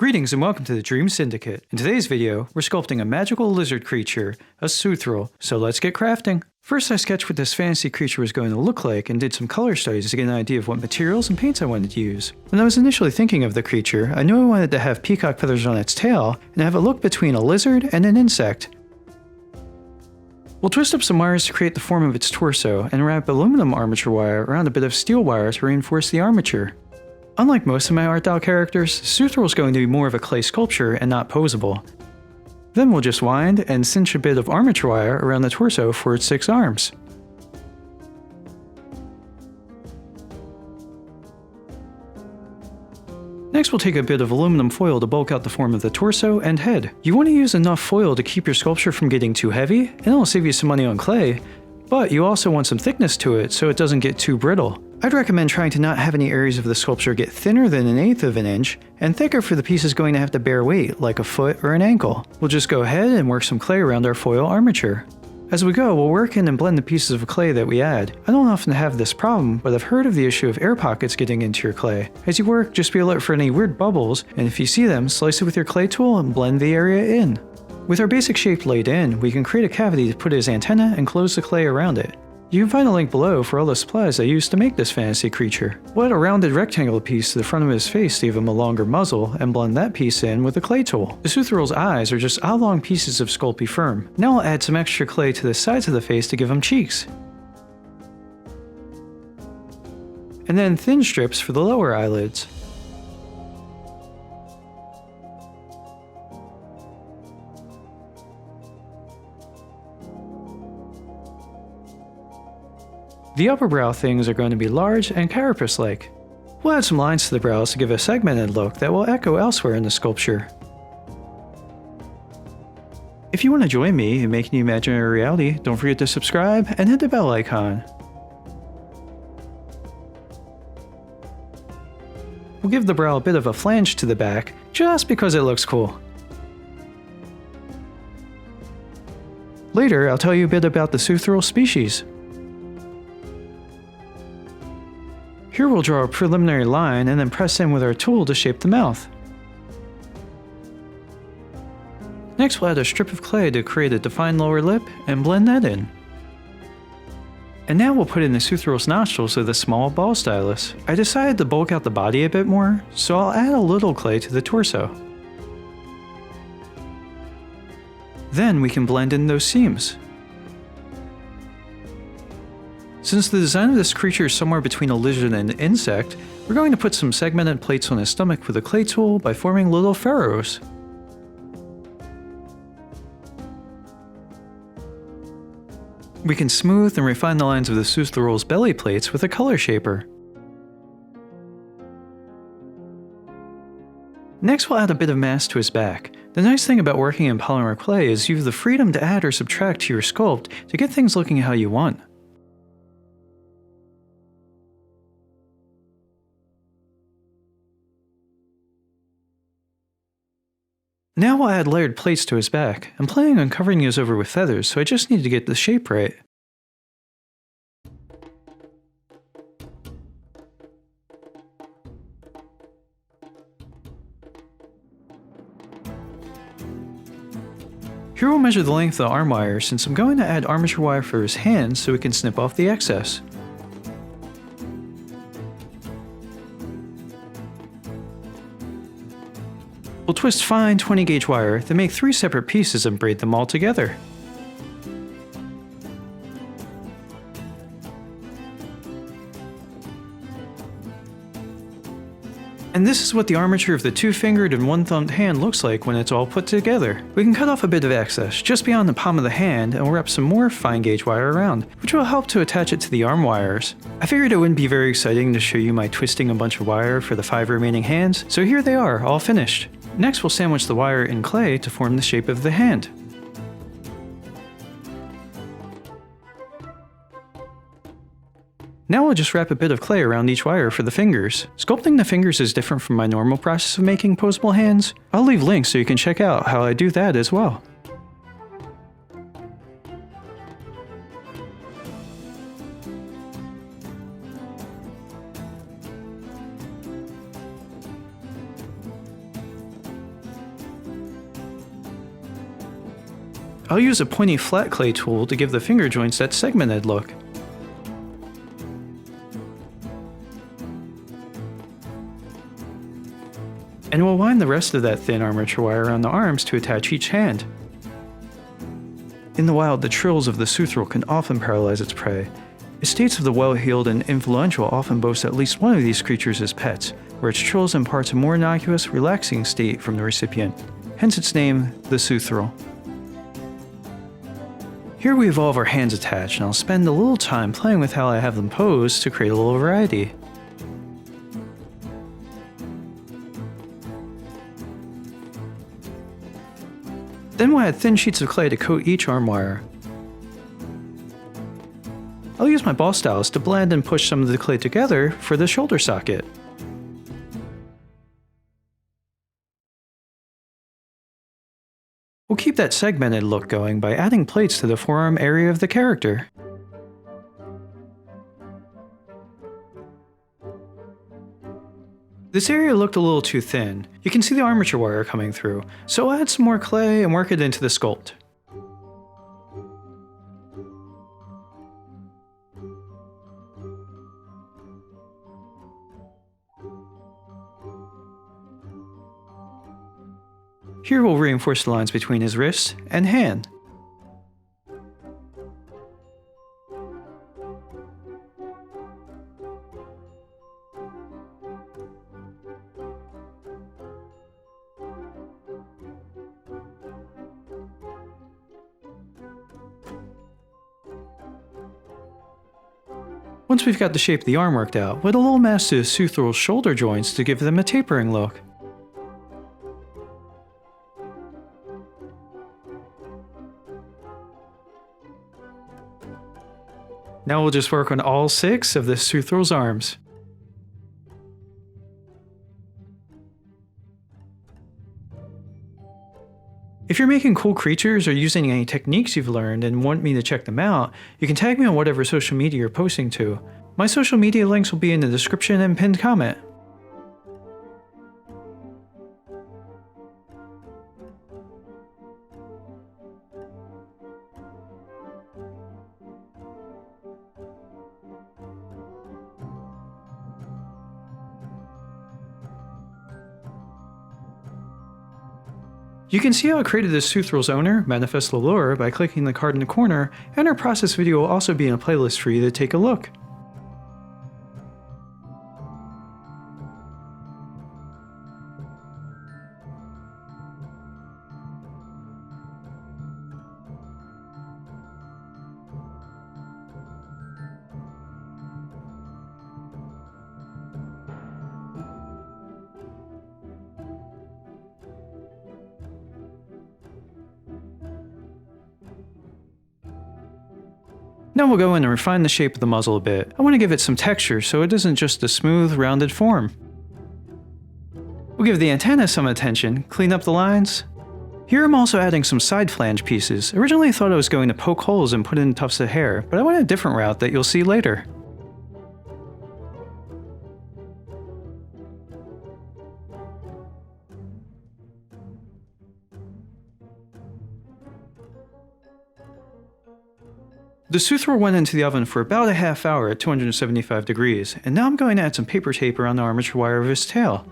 Greetings and welcome to the Dream Syndicate. In today's video, we're sculpting a magical lizard creature, a Soothrill, so let's get crafting. First I sketched what this fantasy creature was going to look like and did some color studies to get an idea of what materials and paints I wanted to use. When I was initially thinking of the creature, I knew I wanted to have peacock feathers on its tail and have it look between a lizard and an insect. We'll twist up some wires to create the form of its torso and wrap aluminum armature wire around a bit of steel wire to reinforce the armature. Unlike most of my art doll characters, Soothrill is going to be more of a clay sculpture and not posable. Then we'll just wind and cinch a bit of armature wire around the torso for its 6 arms. Next we'll take a bit of aluminum foil to bulk out the form of the torso and head. You want to use enough foil to keep your sculpture from getting too heavy, and it'll save you some money on clay, but you also want some thickness to it so it doesn't get too brittle. I'd recommend trying to not have any areas of the sculpture get thinner than 1/8 of an inch, and thicker for the pieces going to have to bear weight, like a foot or an ankle. We'll just go ahead and work some clay around our foil armature. As we go, we'll work in and blend the pieces of clay that we add. I don't often have this problem, but I've heard of the issue of air pockets getting into your clay. As you work, just be alert for any weird bubbles, and if you see them, slice it with your clay tool and blend the area in. With our basic shape laid in, we can create a cavity to put as antenna and close the clay around it. You can find a link below for all the supplies I used to make this fantasy creature. We'll add a rounded rectangular piece to the front of his face to give him a longer muzzle and blend that piece in with a clay tool. The Soothrill's eyes are just oblong pieces of Sculpey Firm. Now I'll add some extra clay to the sides of the face to give him cheeks. And then thin strips for the lower eyelids. The upper brow things are going to be large and carapace-like. We'll add some lines to the brows to give a segmented look that will echo elsewhere in the sculpture. If you want to join me in making imaginary reality, don't forget to subscribe and hit the bell icon. We'll give the brow a bit of a flange to the back, just because it looks cool. Later, I'll tell you a bit about the Soothrill species. Here we'll draw a preliminary line and then press in with our tool to shape the mouth. Next we'll add a strip of clay to create a defined lower lip and blend that in. And now we'll put in the Soothrill's nostrils with a small ball stylus. I decided to bulk out the body a bit more, so I'll add a little clay to the torso. Then we can blend in those seams. Since the design of this creature is somewhere between a lizard and an insect, we're going to put some segmented plates on his stomach with a clay tool by forming little furrows. We can smooth and refine the lines of the Soothrill's belly plates with a color shaper. Next we'll add a bit of mass to his back. The nice thing about working in polymer clay is you have the freedom to add or subtract to your sculpt to get things looking how you want. Now we'll add layered plates to his back. I'm planning on covering these over with feathers, so I just need to get the shape right. Here we'll measure the length of the arm wire since I'm going to add armature wire for his hands so we can snip off the excess. We'll twist fine 20-gauge wire, then make 3 separate pieces and braid them all together. And this is what the armature of the 2-fingered and 1-thumbed hand looks like when it's all put together. We can cut off a bit of excess just beyond the palm of the hand and we'll wrap some more fine gauge wire around, which will help to attach it to the arm wires. I figured it wouldn't be very exciting to show you my twisting a bunch of wire for the 5 remaining hands, so here they are, all finished. Next we'll sandwich the wire in clay to form the shape of the hand. Now we'll just wrap a bit of clay around each wire for the fingers. Sculpting the fingers is different from my normal process of making poseable hands. I'll leave links so you can check out how I do that as well. I'll use a pointy flat clay tool to give the finger joints that segmented look. And we'll wind the rest of that thin armature wire around the arms to attach each hand. In the wild, the trills of the Soothrill can often paralyze its prey. Estates of the well-heeled and influential often boast at least one of these creatures as pets, where its trills impart a more innocuous, relaxing state from the recipient, hence its name, the Soothrill. Here we have all of our hands attached, and I'll spend a little time playing with how I have them posed to create a little variety. Then we'll add thin sheets of clay to coat each arm wire. I'll use my ball stylus to blend and push some of the clay together for the shoulder socket. We'll keep that segmented look going by adding plates to the forearm area of the character. This area looked a little too thin. You can see the armature wire coming through, so I'll add some more clay and work it into the sculpt. Here we'll reinforce the lines between his wrist and hand. Once we've got the shape of the arm worked out, we'll add a little mass to Soothrill's shoulder joints to give them a tapering look. Now we'll just work on all 6 of the Soothrill's arms. If you're making cool creatures or using any techniques you've learned and want me to check them out, you can tag me on whatever social media you're posting to. My social media links will be in the description and pinned comment. You can see how I created this Soothrill's owner, Manifest Lalora, by clicking the card in the corner, and our process video will also be in a playlist for you to take a look. Now we'll go in and refine the shape of the muzzle a bit. I want to give it some texture so it isn't just a smooth, rounded form. We'll give the antenna some attention, clean up the lines. Here I'm also adding some side flange pieces. Originally I thought I was going to poke holes and put in tufts of hair, but I went a different route that you'll see later. The Soothrill went into the oven for about a half hour at 275 degrees, and now I'm going to add some paper tape around the armature wire of his tail.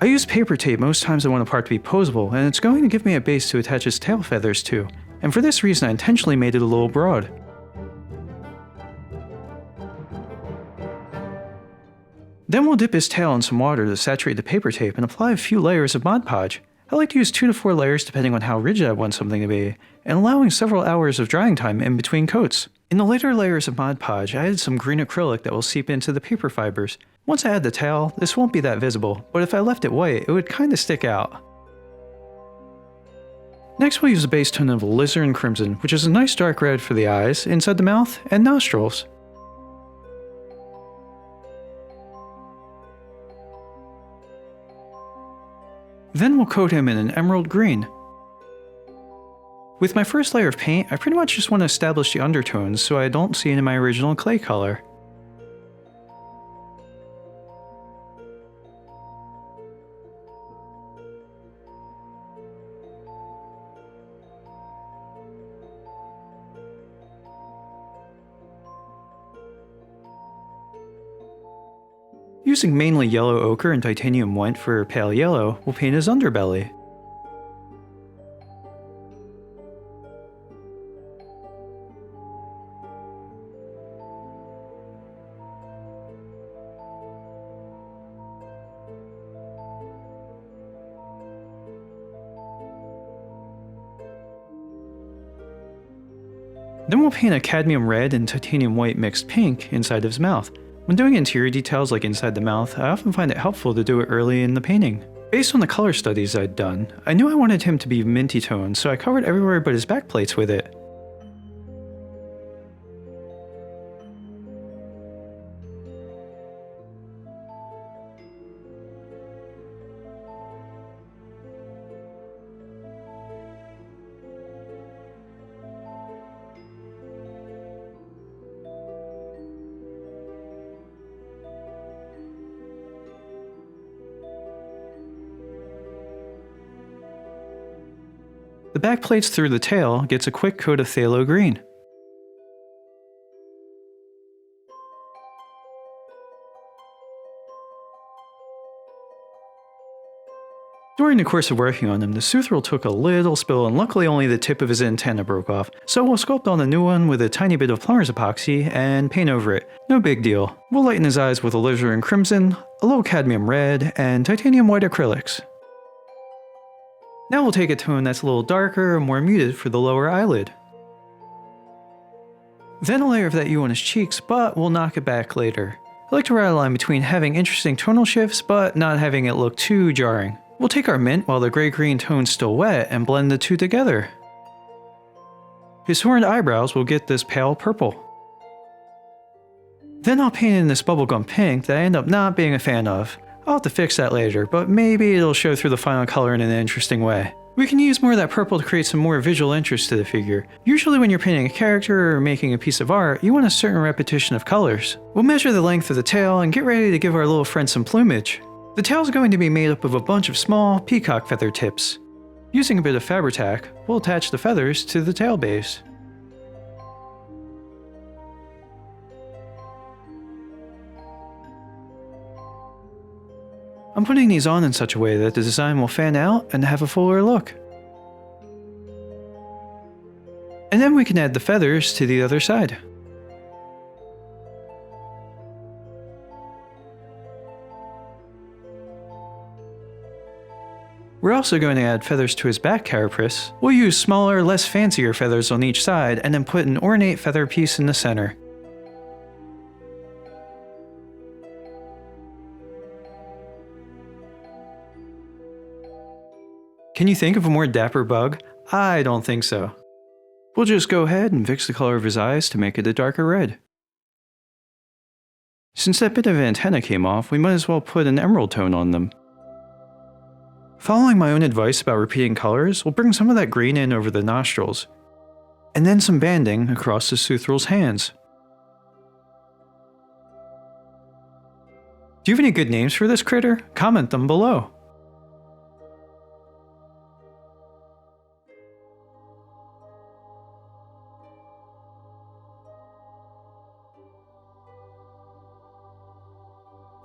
I use paper tape most times I want a part to be poseable, and it's going to give me a base to attach his tail feathers to, and for this reason I intentionally made it a little broad. Then we'll dip his tail in some water to saturate the paper tape and apply a few layers of Mod Podge. I like to use 2 to 4 layers depending on how rigid I want something to be, and allowing several hours of drying time in between coats. In the later layers of Mod Podge, I added some green acrylic that will seep into the paper fibers. Once I add the tail, this won't be that visible, but if I left it white, it would kinda stick out. Next we'll use a base tone of alizarin crimson, which is a nice dark red for the eyes, inside the mouth, and nostrils. Then we'll coat him in an emerald green. With my first layer of paint, I pretty much just want to establish the undertones so I don't see into my original clay color. Using mainly yellow ochre and titanium white for pale yellow, we'll paint his underbelly. Then we'll paint a cadmium red and titanium white mixed pink inside of his mouth. When doing interior details like inside the mouth, I often find it helpful to do it early in the painting. Based on the color studies I'd done, I knew I wanted him to be minty toned, so I covered everywhere but his back plates with it. The back plates through the tail gets a quick coat of phthalo green. During the course of working on him, the Soothrill took a little spill and luckily only the tip of his antenna broke off, so we'll sculpt on a new one with a tiny bit of plumber's epoxy and paint over it. No big deal. We'll lighten his eyes with alizarin crimson, a little cadmium red, and titanium white acrylics. Now we'll take a tone that's a little darker and more muted for the lower eyelid. Then a layer of that hue on his cheeks, but we'll knock it back later. I like to ride a line between having interesting tonal shifts, but not having it look too jarring. We'll take our mint while the gray-green tone's still wet and blend the two together. His horned eyebrows will get this pale purple. Then I'll paint in this bubblegum pink that I end up not being a fan of. I'll have to fix that later, but maybe it'll show through the final color in an interesting way. We can use more of that purple to create some more visual interest to the figure. Usually when you're painting a character or making a piece of art, you want a certain repetition of colors. We'll measure the length of the tail and get ready to give our little friend some plumage. The tail is going to be made up of a bunch of small peacock feather tips. Using a bit of Fabri-Tac, we'll attach the feathers to the tail base. I'm putting these on in such a way that the design will fan out and have a fuller look. And then we can add the feathers to the other side. We're also going to add feathers to his back carapace. We'll use smaller, less fancier feathers on each side and then put an ornate feather piece in the center. Can you think of a more dapper bug? I don't think so. We'll just go ahead and fix the color of his eyes to make it a darker red. Since that bit of antenna came off, we might as well put an emerald tone on them. Following my own advice about repeating colors, we'll bring some of that green in over the nostrils, and then some banding across the Soothrill's hands. Do you have any good names for this critter? Comment them below.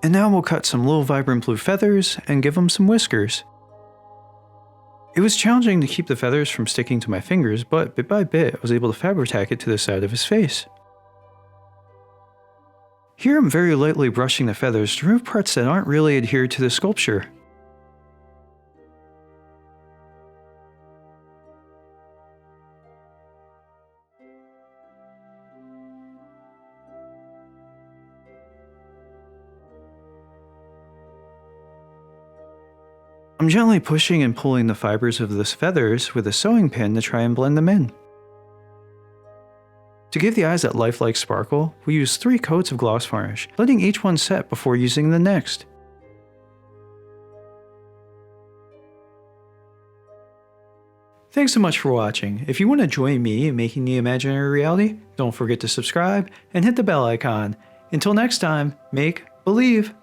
And now we'll cut some little vibrant blue feathers and give them some whiskers. It was challenging to keep the feathers from sticking to my fingers, but bit by bit I was able to Fabri-Tac it to the side of his face. Here I'm very lightly brushing the feathers to remove parts that aren't really adhered to the sculpture. I'm gently pushing and pulling the fibers of the feathers with a sewing pin to try and blend them in. To give the eyes that lifelike sparkle, we use 3 coats of gloss varnish, letting each one set before using the next. Thanks so much for watching. If you want to join me in making the imaginary reality, don't forget to subscribe and hit the bell icon. Until next time, make believe!